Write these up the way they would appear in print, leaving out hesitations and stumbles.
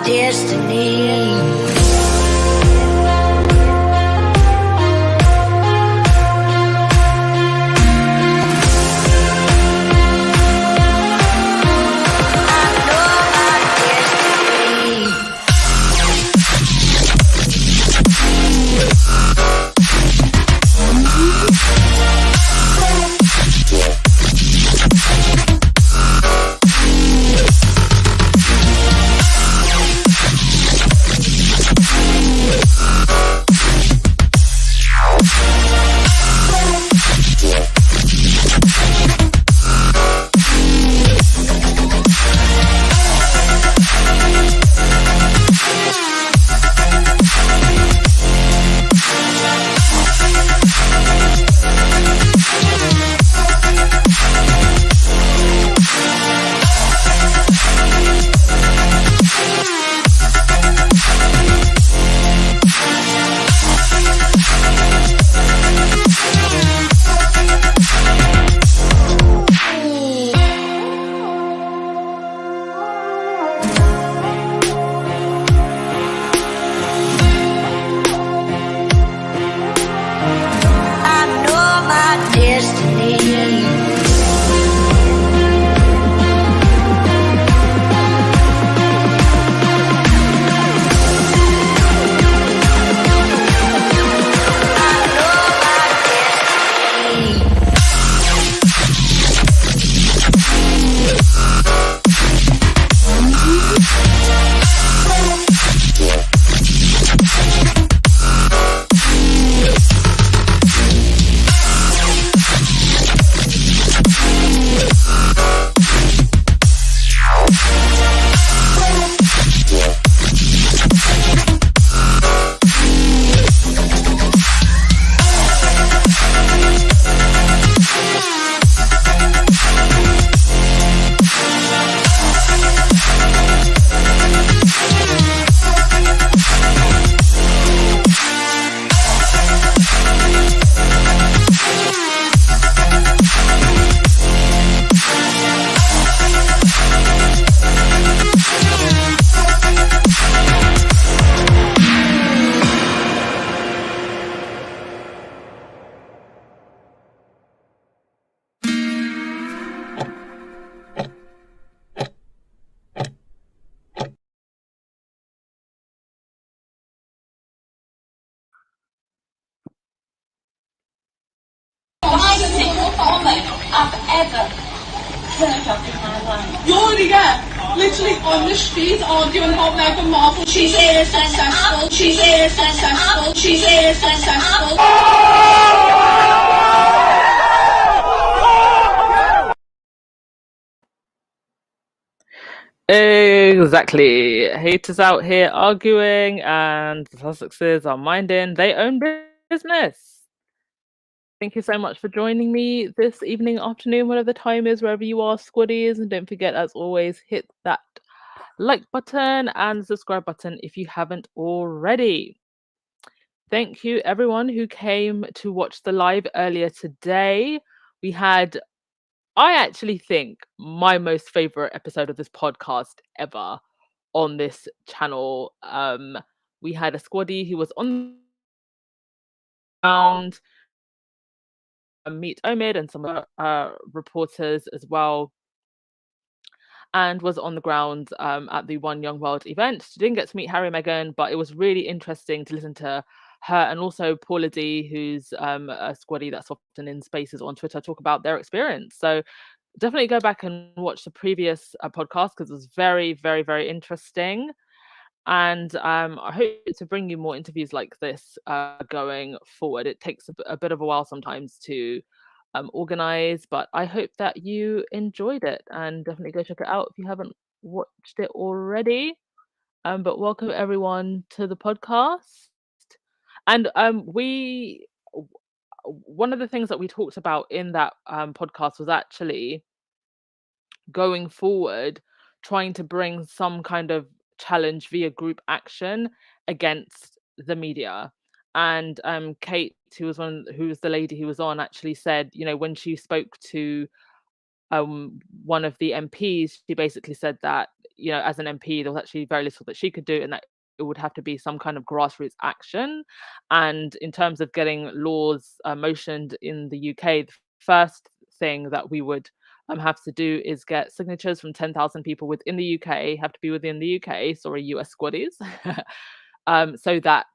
destiny. I've ever heard of in my life. You're literally on the street arguing about Meghan Markle. She's here successful. She's here successful. She's here successful. Exactly. Haters out here arguing, and the Sussexes are minding their own business. Thank you so much for joining me this evening, afternoon, whatever the time is, wherever you are, squaddies. And don't forget, as always, hit that like button and subscribe button if you haven't already. Thank you, everyone who came to watch the live earlier today. We had, I actually think, my most favorite episode of this podcast ever on this channel. We had a squaddie who was on the ground, meet Omid and some reporters as well, and was on the ground at the One Young World event. She didn't get to meet Harry and Meghan, but it was really interesting to listen to her and also Paula D, who's a squaddie that's often in spaces on Twitter, talk about their experience. So definitely go back and watch the previous podcast because it was very, very, very interesting. And I hope to bring you more interviews like this going forward. It takes a bit of a while sometimes to organize, but I hope that you enjoyed it, and definitely go check it out if you haven't watched it already. But welcome everyone to the podcast. And one of the things that we talked about in that podcast was actually going forward trying to bring some kind of challenge via group action against the media. And Kate, who was the lady who was on, actually said, when she spoke to one of the MPs, she basically said that as an MP, there was actually very little that she could do, and that it would have to be some kind of grassroots action. And in terms of getting laws motioned in the UK, the first thing that we would have to do is get signatures from 10,000 people within the UK, have to be within the UK, sorry, US squaddies, so that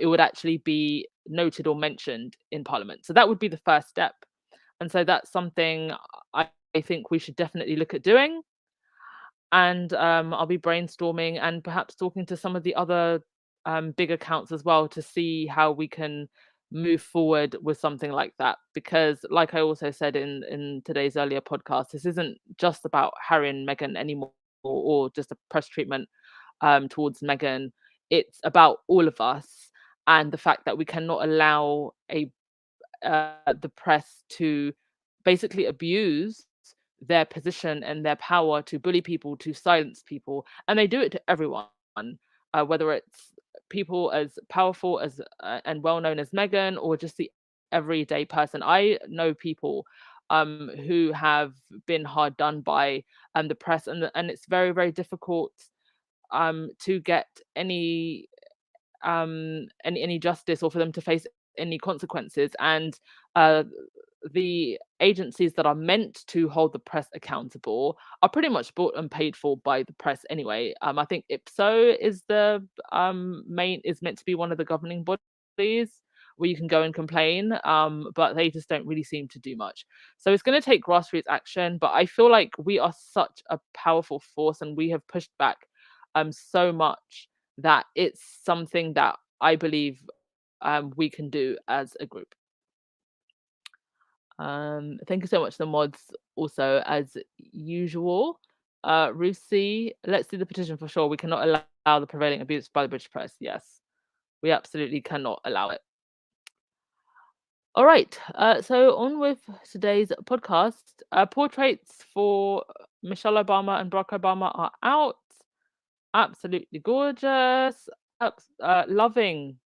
it would actually be noted or mentioned in Parliament. So that would be the first step. And so that's something I think we should definitely look at doing. And I'll be brainstorming and perhaps talking to some of the other big accounts as well to see how we can move forward with something like that. Because, like I also said in today's earlier podcast, this isn't just about Harry and Meghan anymore, or just a press treatment towards Meghan. It's about all of us, and the fact that we cannot allow the press to basically abuse their position and their power to bully people, to silence people, and they do it to everyone, whether it's people as powerful as and well known as Meghan, or just the everyday person. I know people who have been hard done by the press, and it's very, very difficult to get any justice, or for them to face any consequences. And uh, the agencies that are meant to hold the press accountable are pretty much bought and paid for by the press anyway. I think IPSO is the main is meant to be one of the governing bodies where you can go and complain, but they just don't really seem to do much. So it's going to take grassroots action, but I feel like we are such a powerful force, and we have pushed back so much, that it's something that I believe we can do as a group. Thank you so much, the mods, also as usual. Rusi, let's do the petition for sure. We cannot allow the prevailing abuse by the British press. Yes, we absolutely cannot allow it. All right, so on with today's podcast. Portraits for Michelle Obama and Barack Obama are out. Absolutely gorgeous. Loving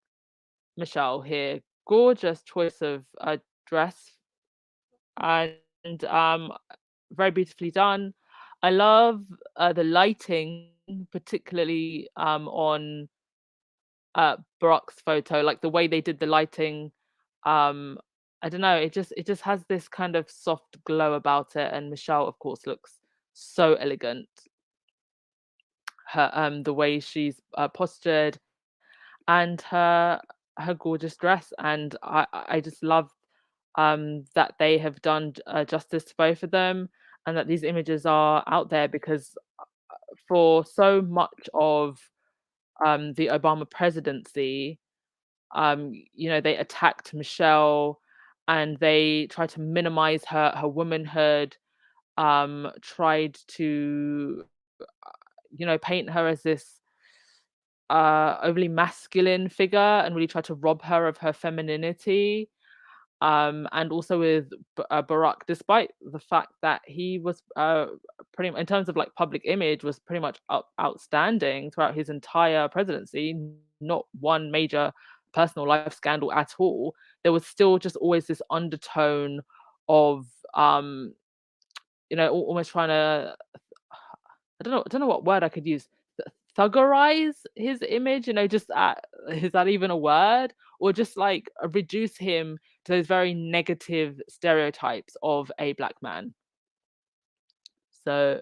Michelle here. Gorgeous choice of dress, and very beautifully done. I love the lighting, particularly on Barack's photo, like the way they did the lighting. Um, I don't know, it just has this kind of soft glow about it, and Michelle, of course, looks so elegant. Her the way she's postured, and her gorgeous dress, and I just love that they have done justice to both of them, and that these images are out there, because for so much of the Obama presidency, they attacked Michelle, and they tried to minimize her womanhood, tried to paint her as this overly masculine figure, and really tried to rob her of her femininity. And also with Barack, despite the fact that he was pretty, in terms of like public image, was pretty much outstanding throughout his entire presidency, not one major personal life scandal at all. There was still just always this undertone of almost trying to, I don't know what word I could use, thuggerize his image, just is that even a word? Or just like reduce him to those very negative stereotypes of a black man. So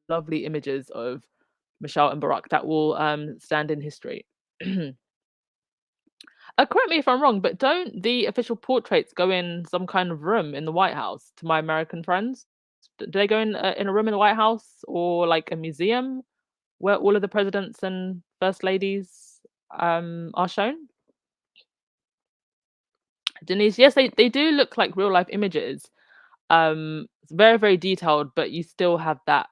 lovely images of Michelle and Barack that will stand in history. Correct me if I'm wrong, but don't the official portraits go in some kind of room in the White House, to my American friends? Do they go in a room in the White House, or like a museum where all of the presidents and first ladies are shown? Denise, yes, they do look like real life images. It's very, very detailed, but you still have that.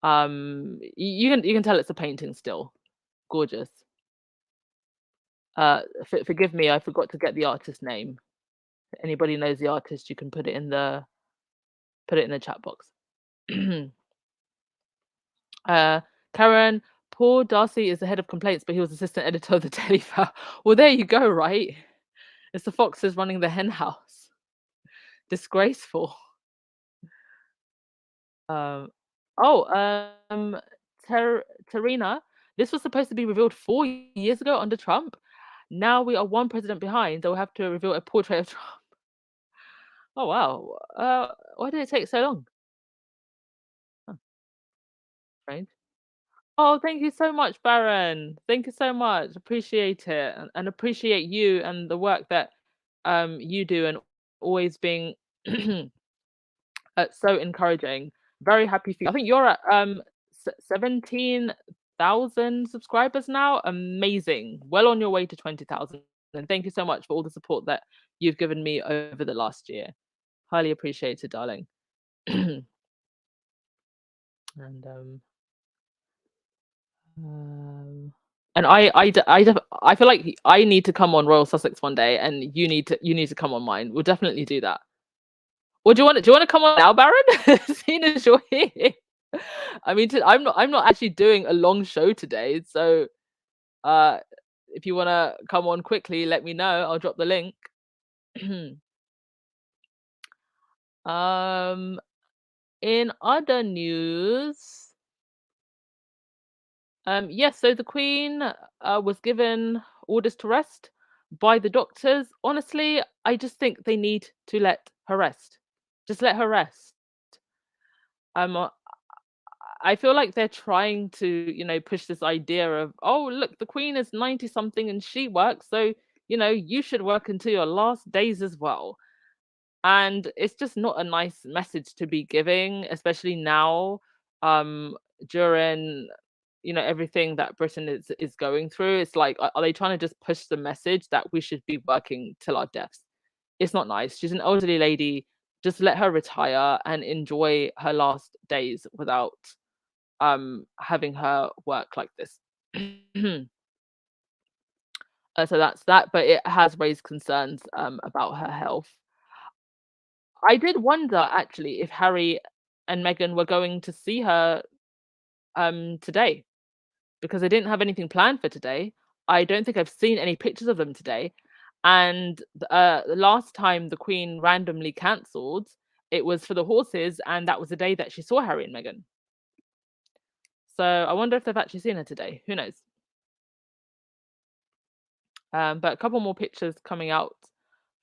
You can tell it's a painting still. Gorgeous. Forgive me, I forgot to get the artist name. If anybody knows the artist, you can put it in the chat box. uh, Karen, poor Darcy is the head of complaints, but he was assistant editor of the Daily Mail. Well, there you go, right? It's the foxes running the hen house. Disgraceful. Um, oh, Tarina, this was supposed to be revealed 4 years ago under Trump. Now we are one president behind. They'll have to reveal a portrait of Trump. Oh wow. Why did it take so long? Huh, strange. Oh, thank you so much, Baron. Thank you so much. Appreciate it, and appreciate you and the work that you do, and always being so encouraging. Very happy for you. I think you're at 17,000 subscribers now. Amazing. Well on your way to 20,000. And thank you so much for all the support that you've given me over the last year. Highly appreciated, darling. And um, and I feel like I need to come on Royal Sussex one day, and you need to come on mine. We'll definitely do that. Or do you want to come on now, Baron? Seeing as you're here. I mean, I'm not actually doing a long show today, so uh, if you want to come on quickly, let me know. I'll drop the link. um, in other news, yes, so the Queen was given orders to rest by the doctors. Honestly, I just think they need to let her rest. Just let her rest. Um, I feel like they're trying to, push this idea of, oh, look, the Queen is 90 something and she works, so, you should work until your last days as well. And it's just not a nice message to be giving, especially now, um, during, everything that Britain is going through. It's like, are they trying to just push the message that we should be working till our deaths? It's not nice. She's an elderly lady. Just let her retire and enjoy her last days without having her work like this. So that's that, but it has raised concerns about her health. I did wonder actually if Harry and Meghan were going to see her today, because they didn't have anything planned for today. I don't think I've seen any pictures of them today. And the last time the Queen randomly cancelled, it was for the horses, and that was the day that she saw Harry and Meghan. So I wonder if they've actually seen her today. Who knows? But a couple more pictures coming out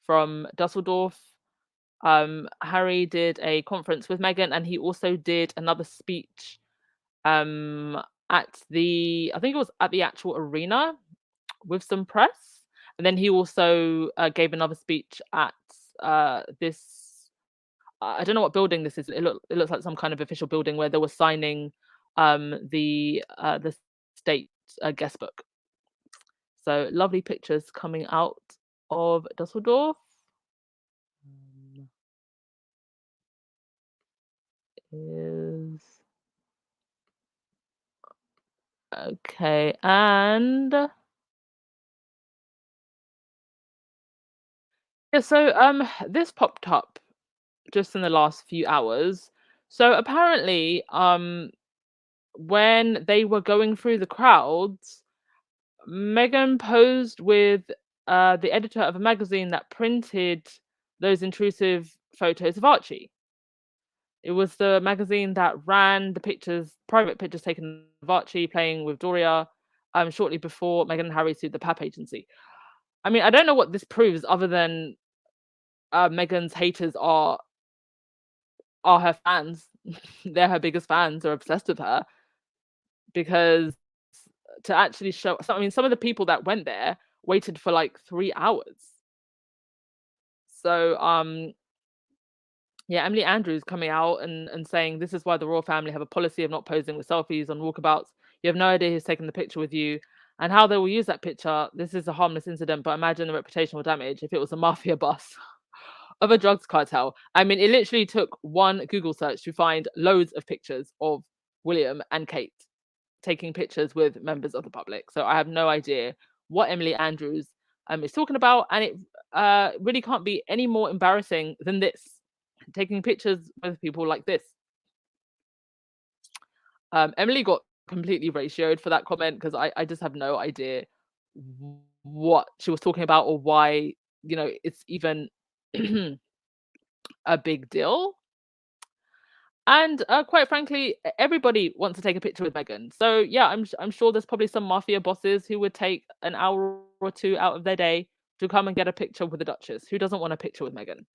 from Dusseldorf. Harry did a conference with Meghan, and he also did another speech at I think it was at the actual arena with some press. And then he also gave another speech at this. I don't know what building this is. It looks like some kind of official building where they were signing the state guest book. So lovely pictures coming out of Dusseldorf. Is okay, and yeah, so this popped up just in the last few hours. So apparently, when they were going through the crowds, Meghan posed with the editor of a magazine that printed those intrusive photos of Archie. It was the magazine that ran the pictures, private pictures taken of Archie playing with Doria, shortly before Meghan and Harry sued the PAP agency. I mean, I don't know what this proves other than Meghan's haters are her fans. They're her biggest fans. They're obsessed with her, because to actually show. So, I mean, some of the people that went there waited for like 3 hours. So, yeah, Emily Andrews coming out and saying this is why the royal family have a policy of not posing with selfies on walkabouts. You have no idea who's taking the picture with you and how they will use that picture. This is a harmless incident, but imagine the reputational damage if it was a mafia boss of a drugs cartel. I mean, it literally took one Google search to find loads of pictures of William and Kate taking pictures with members of the public. So I have no idea what Emily Andrews is talking about, and it really can't be any more embarrassing than this. Taking pictures with people like this. Emily got completely ratioed for that comment, because I just have no idea what she was talking about or why it's even a big deal. And quite frankly, everybody wants to take a picture with Meghan. So yeah, I'm sure there's probably some mafia bosses who would take an hour or two out of their day to come and get a picture with the Duchess. Who doesn't want a picture with Meghan?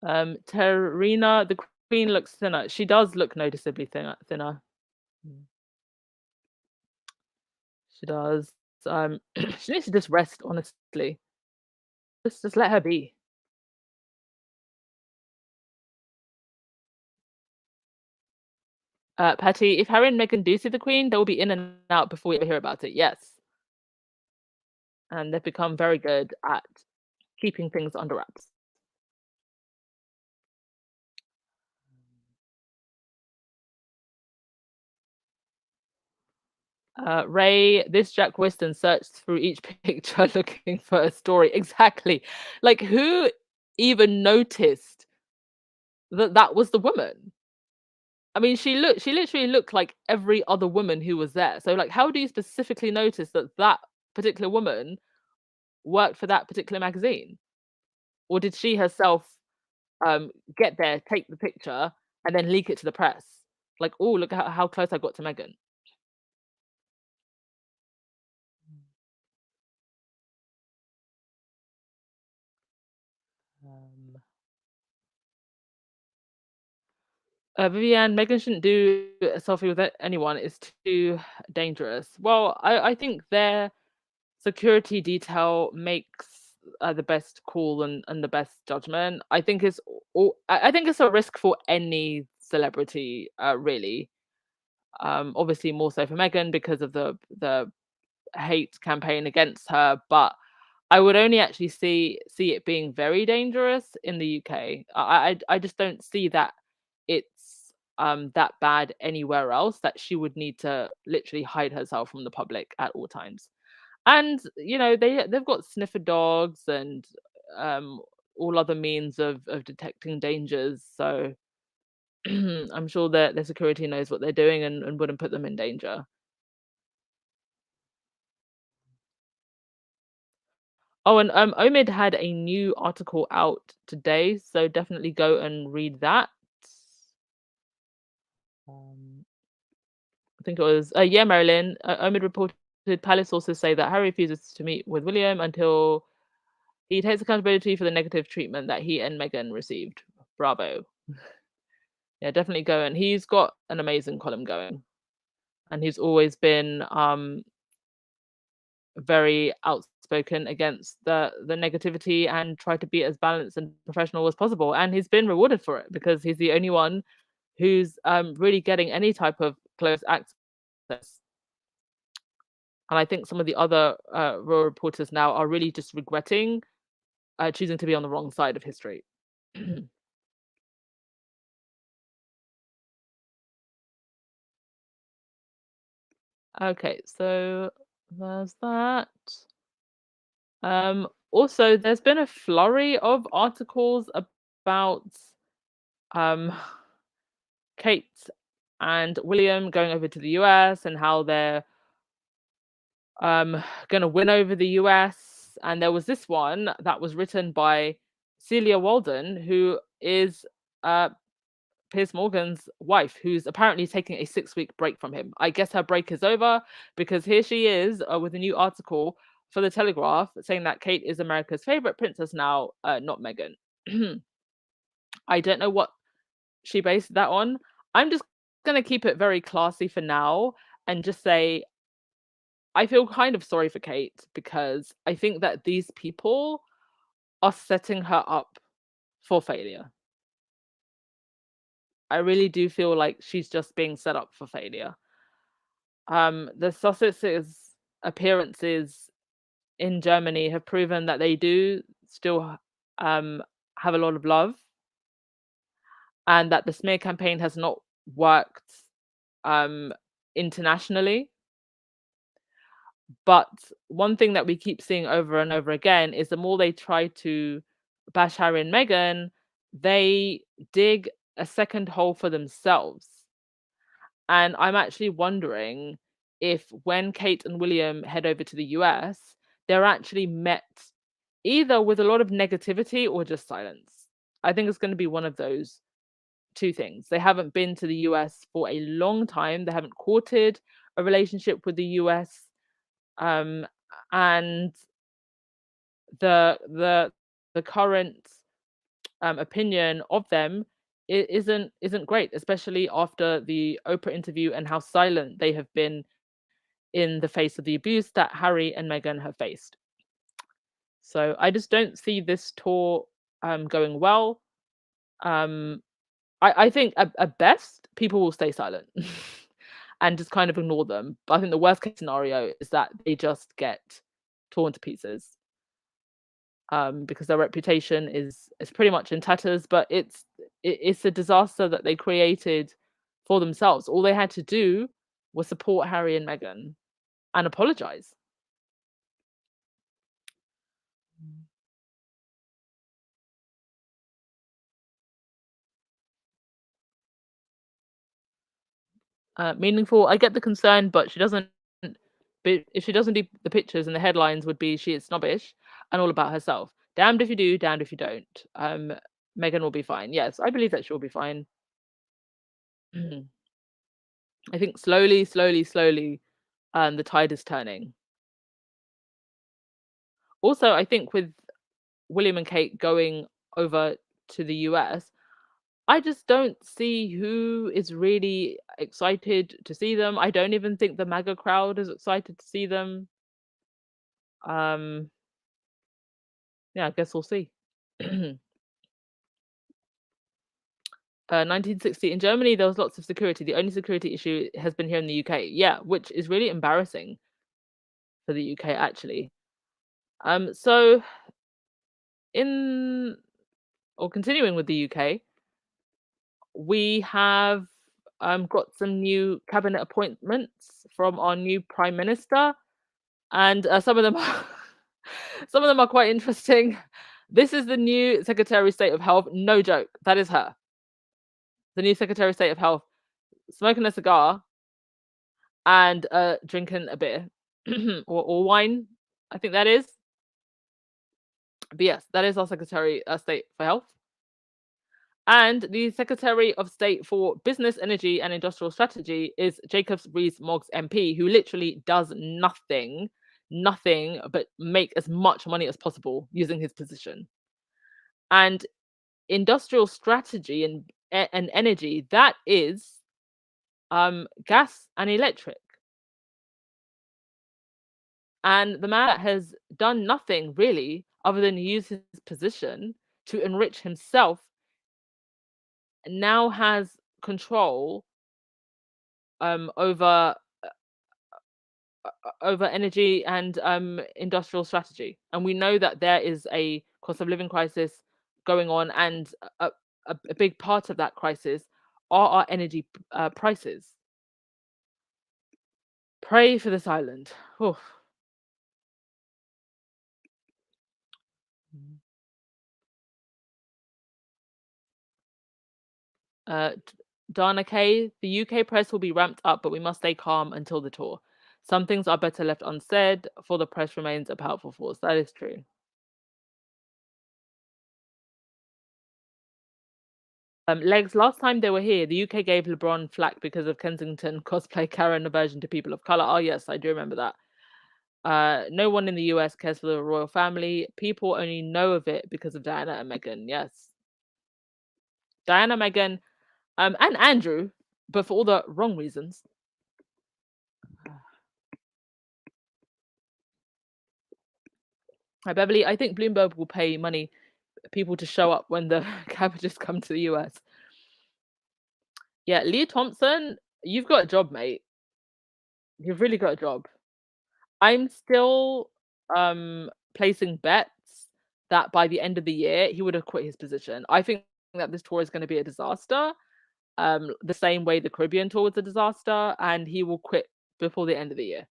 Terina, the Queen looks thinner. She does look noticeably thinner. Mm. She does. She needs to just rest, honestly. Just let her be. Patty, if Harry and Meghan do see the Queen, they will be in and out before we ever hear about it. Yes, and they've become very good at keeping things under wraps. Ray, this Jack Weston searched through each picture looking for a story. Exactly. Like, who even noticed that that was the woman? I mean, she literally looked like every other woman who was there. So, like, how do you specifically notice that that particular woman worked for that particular magazine? Or did she herself get there, take the picture, and then leak it to the press? Like, oh, look at how close I got to Meghan. Um, Vivian, Megan shouldn't do a selfie with anyone. It's too dangerous. Well, I think their security detail makes the best call and the best judgment. I think it's I think it's a risk for any celebrity, really. Obviously more so for Megan because of the hate campaign against her, but I would only actually see it being very dangerous in the UK. I just don't see that it's that bad anywhere else that she would need to literally hide herself from the public at all times. And you know, they've got sniffer dogs and um all other means of detecting dangers. So I'm sure that their security knows what they're doing and wouldn't put them in danger. Oh, and Omid had a new article out today, so definitely go and read that. Um, I think it was yeah, Marilyn. Omid reported palace sources say that Harry refuses to meet with William until he takes accountability for the negative treatment that he and Meghan received. Bravo. Yeah, definitely go, and he's got an amazing column going, and he's always been very outspoken against the negativity and try to be as balanced and professional as possible. And he's been rewarded for it because he's the only one who's really getting any type of close access. And I think some of the other royal reporters now are really just regretting choosing to be on the wrong side of history. Okay, so there's that. Also, there's been a flurry of articles about um, Kate and William going over to the US and how they're going to win over the US. And there was this one that was written by Celia Walden, who is uh, Piers Morgan's wife, who's apparently taking a 6-week break from him. I guess her break is over because here she is with a new article for the Telegraph saying that Kate is America's favorite princess now, not Meghan. I don't know what she based that on. I'm just going to keep it very classy for now and just say I feel kind of sorry for Kate because I think that these people are setting her up for failure. I really do feel like she's just being set up for failure. The Sussex's appearances in Germany have proven that they do still um, have a lot of love, and that the smear campaign has not worked um, internationally. But one thing that we keep seeing over and over again is the more they try to bash Harry and Meghan, they dig a second hole for themselves. And I'm actually wondering if when Kate and William head over to the US, they're actually met either with a lot of negativity or just silence. I think it's going to be one of those two things. They haven't been to the US for a long time. They haven't courted a relationship with the US. Um, and the the current opinion of them isn't great, especially after the Oprah interview and how silent they have been in the face of the abuse that Harry and Meghan have faced. So I just don't see this tour going well. Um, I think at best people will stay silent and just kind of ignore them. But I think the worst case scenario is that they just get torn to pieces because their reputation is pretty much in tatters. But it's a disaster that they created for themselves. All they had to do was support Harry and Meghan and apologize. Meaningful. I get the concern, but she doesn't. But if she doesn't do the pictures and the headlines would be she is snobbish and all about herself. Damned if you do, damned if you don't. Megan will be fine. Yes, I believe that she'll be fine. I think slowly, slowly, slowly, the tide is turning. Also, I think with William and Kate going over to the US, I just don't see who is really excited to see them. I don't even think the MAGA crowd is excited to see them. Um, yeah, I guess we'll see. 1960 in Germany, there was lots of security. The only security issue has been here in the UK. Yeah, which is really embarrassing for the UK actually. So in or continuing with the UK, we have got some new cabinet appointments from our new prime minister, and some of them are some of them are quite interesting. This is the new Secretary of State of Health. No joke, that is her. The new Secretary of State of Health, smoking a cigar and drinking a beer or wine. I think that is. But yes, that is our Secretary of State for Health. And the Secretary of State for Business, Energy and Industrial Strategy is Jacobs Rees-Mogg MP, who literally does nothing but make as much money as possible using his position. And industrial strategy and energy, that is gas and electric. And the man has done nothing really other than use his position to enrich himself, and now has control over over energy and industrial strategy. And we know that there is a cost of living crisis going on, and a big part of that crisis are our energy prices. Pray for this island. Oof. Dana Kay, the UK press will be ramped up, but we must stay calm until the tour. Some things are better left unsaid, for the press remains a powerful force. That is true. Legs, last time they were here, the UK gave LeBron flack because of Kensington cosplay Karen aversion to people of color. Oh, yes, I do remember that. No one in the US cares for the royal family. People only know of it because of Diana and Meghan. Yes. Diana, Meghan, and Andrew, but for all the wrong reasons. Hi, Beverly. I think Bloomberg will pay money people to show up when the cabbages come to the US. Yeah, Lee Thompson, you've got a job, mate. You've really got a job. I'm still placing bets that by the end of the year he would have quit his position. I think that this tour is going to be a disaster. The same way the Caribbean tour was a disaster, and he will quit before the end of the year.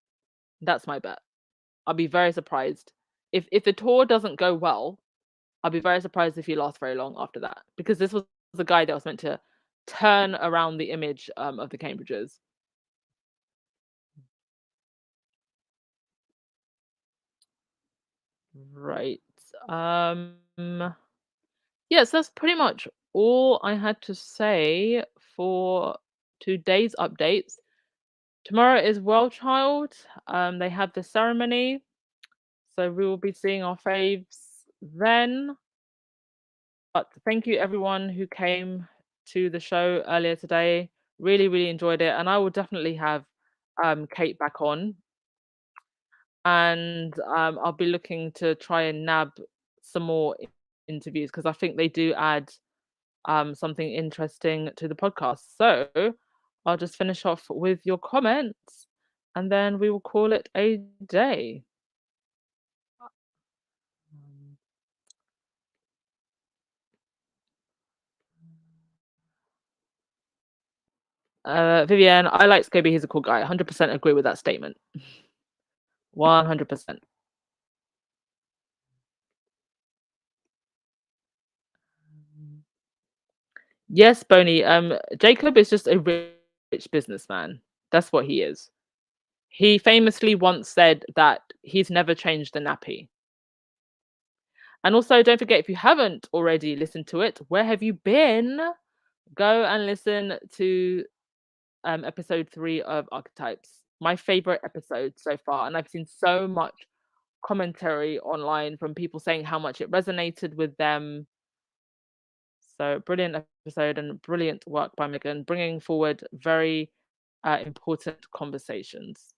That's my bet. I'll be very surprised if the tour doesn't go well. I'll be very surprised if he lasts very long after that, because this was the guy that was meant to turn around the image of the Cambridges. Right. Um, yes, that's pretty much all I had to say for today's updates. Tomorrow is World Child. They have the ceremony, so we will be seeing our faves then. But thank you everyone who came to the show earlier today. Really, really enjoyed it, and I will definitely have Kate back on, and I'll be looking to try and nab some more interviews because I think they do add something interesting to the podcast. So I'll just finish off with your comments, and then we will call it a day. Um, Vivian, I like Scobie. He's a cool guy. 100% agree with that statement. 100%. Yes, Boney. Jacob is just a rich businessman. That's what he is. He famously once said that he's never changed a nappy. And also, don't forget, if you haven't already listened to it, where have you been? Go and listen to episode 3 of Archetypes. My favorite episode so far. And I've seen so much commentary online from people saying how much it resonated with them. So brilliant episode and brilliant work by Megan, bringing forward very important conversations.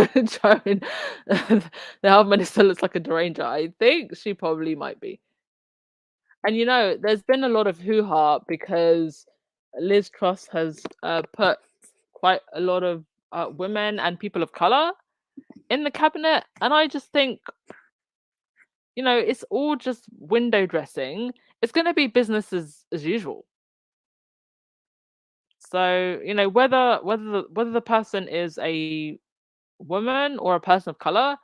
Joan, the health minister looks like a deranged. I think she probably might be. And there's been a lot of hoo-ha because Liz Truss has put quite a lot of women and people of color in the cabinet, and I just think it's all just window dressing. It's going to be business as usual. So whether the person is a woman or a person of color,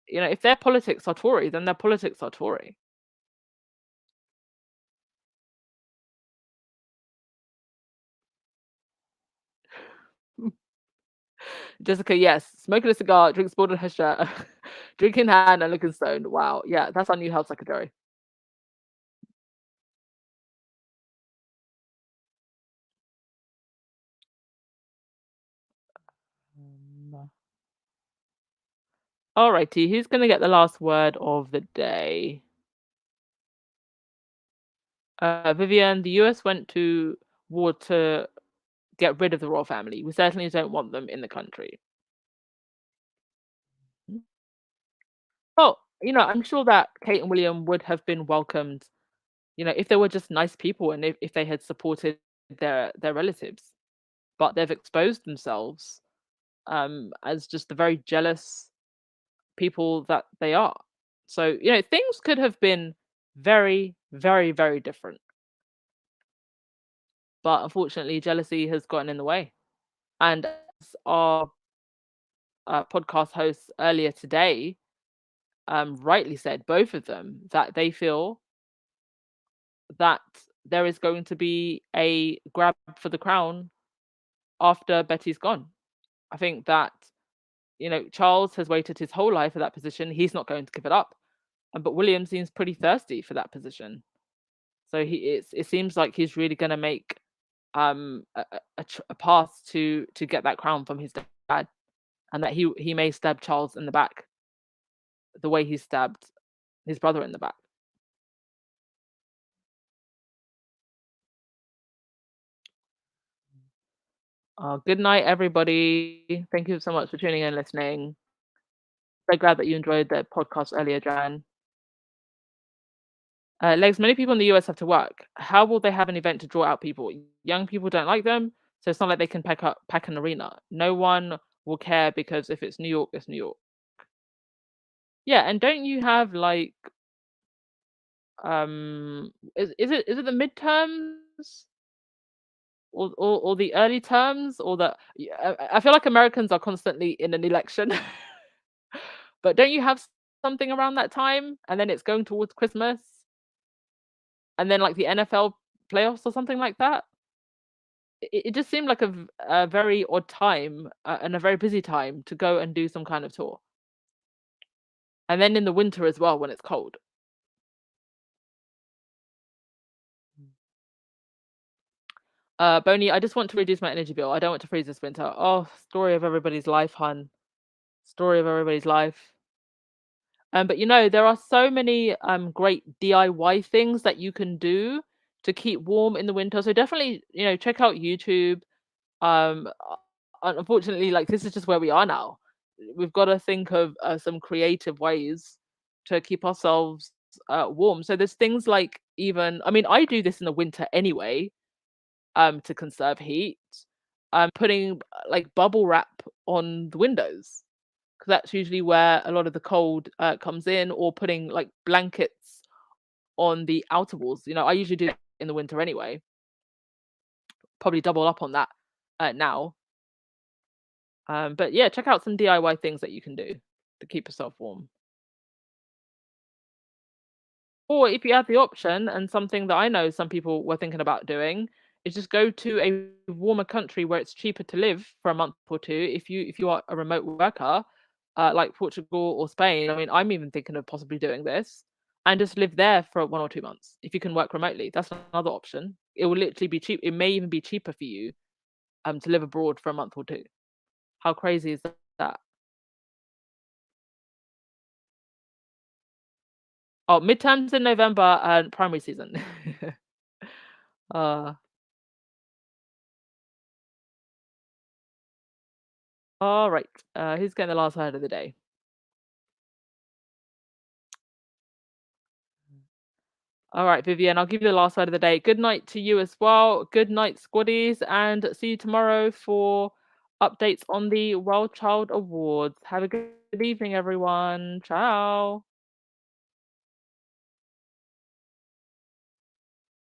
if their politics are Tory, then their politics are Tory. Jessica, yes, smoking a cigar, drinks board on her shirt, drinking hand and looking stoned. Wow, yeah, that's our new health secretary. Alrighty, who's gonna get the last word of the day? Vivian, the US went to war to get rid of the royal family. We certainly don't want them in the country. Well, I'm sure that Kate and William would have been welcomed, if they were just nice people and if they had supported their relatives. But they've exposed themselves as just the very jealous people that they are. So, things could have been very, very, very different. But unfortunately, jealousy has gotten in the way. And as our podcast hosts earlier today rightly said, both of them, that they feel that there is going to be a grab for the crown after Betty's gone. I think that, Charles has waited his whole life for that position. He's not going to give it up. But William seems pretty thirsty for that position. So it seems like he's really going to make a path to get that crown from his dad, and that he may stab Charles in the back the way he stabbed his brother in the back. Good night, everybody. Thank you so much for tuning in and listening. So glad that you enjoyed the podcast earlier, Jan. Legs, many people in the US have to work. How will they have an event to draw out people? Young people don't like them, so it's not like they can pack an arena. No one will care because if it's New York, it's New York. Yeah, and don't you have like is it the midterms or the early terms or the I feel like Americans are constantly in an election. But don't you have something around that time and then it's going towards Christmas and then like the NFL playoffs or something like that? it just seemed like a very odd time and a very busy time to go and do some kind of tour. And then in the winter as well when it's cold. Boney, I just want to reduce my energy bill. I don't want to freeze this winter. Oh, story of everybody's life, hun. Story of everybody's life. But you know, there are so many great DIY things that you can do to keep warm in the winter. So definitely, you know, check out YouTube. Unfortunately, like this is just where we are now. We've got to think of some creative ways to keep ourselves warm. So there's things like even, I mean, I do this in the winter anyway, to conserve heat. Putting like bubble wrap on the windows because that's usually where a lot of the cold comes in, or putting like blankets on the outer walls. You know, I usually do it in the winter anyway. Probably double up on that now. But yeah, check out some DIY things that you can do to keep yourself warm. Or if you have the option, and something that I know some people were thinking about doing, is just go to a warmer country where it's cheaper to live for a month or two. If you are a remote worker, like Portugal or Spain. I mean, I'm even thinking of possibly doing this and just live there for 1 or 2 months if you can work remotely. That's another option. It will literally be cheap. It may even be cheaper for you to live abroad for a month or two. How crazy is that? Oh, midterms in November and primary season. uh, all right. Who's getting the last word of the day? All right, Vivian, I'll give you the last word of the day. Good night to you as well. Good night, squaddies, and see you tomorrow for updates on the World Child Awards. Have a good evening, everyone. Ciao.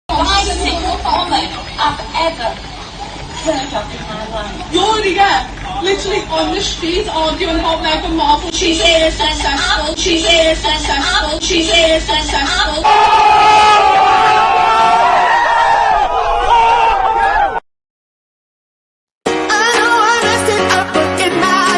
Nicest comment I've ever heard of in my life. You're already there. Literally on the street arguing about Meghan Markle. She's here successful. She's here successful. She's here successful. I know I messed it up in my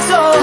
soul.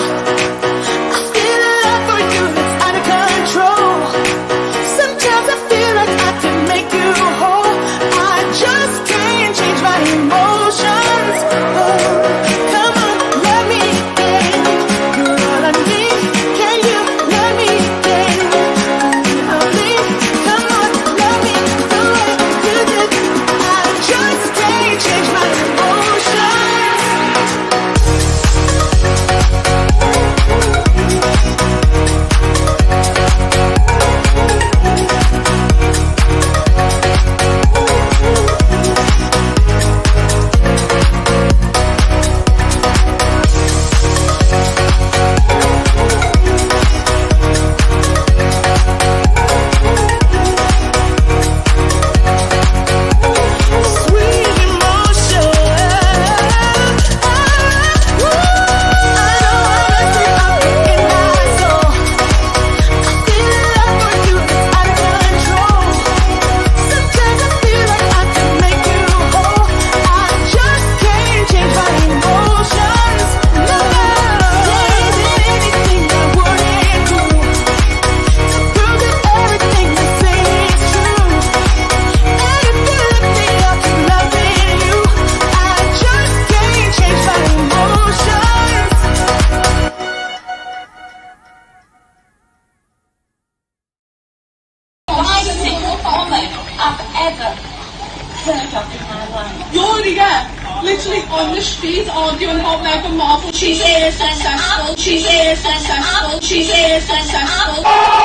ever heard of in my life. You already get literally on the street arguing about Meghan Markle. She's here successful. She's here successful. She's here successful.